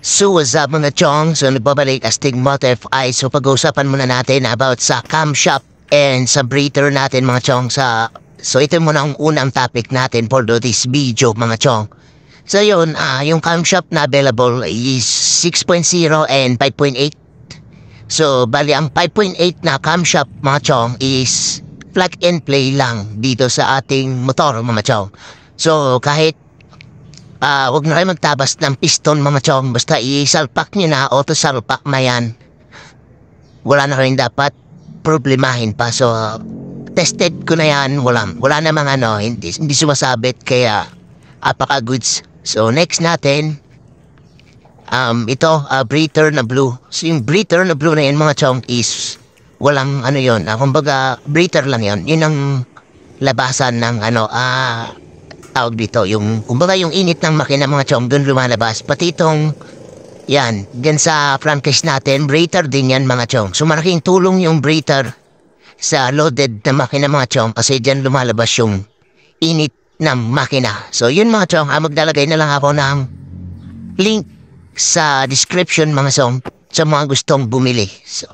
So what's up mga chong? So nagbabalik Astig Motor FI. So pag-uusapan muna natin about sa camshaft and sa breather natin mga chong. So ito muna ang unang topic natin for this video mga chong. So yun, yung camshaft na available is 6.0 and 5.8. So bali ang 5.8 na camshaft mga chong is plug and play lang dito sa ating motor mga chong. So kahit huwag na kayo magtabas ng piston mga chong. Basta isalpak nyo na, auto salpak na yan. Wala na rin dapat problemahin pa. So, tested ko na yan. Wala namang hindi sumasabit. Kaya, apaka-goods. So, next natin, ito, breather na blue. So, yung breather na blue na yan mga chong is, walang yun. Kumbaga, breather lang yun. Yun ang labasan ng tawag dito, kumbaga yung init ng makina mga chong, dun lumalabas. Pati itong, yan, dyan sa front case natin, breather din yan mga chong. So malaking tulong yung breather sa loaded na makina mga chong kasi dyan lumalabas yung init ng makina. So yun mga chong, maglalagay na lang ako ng link sa description mga chong sa mga gustong bumili. So,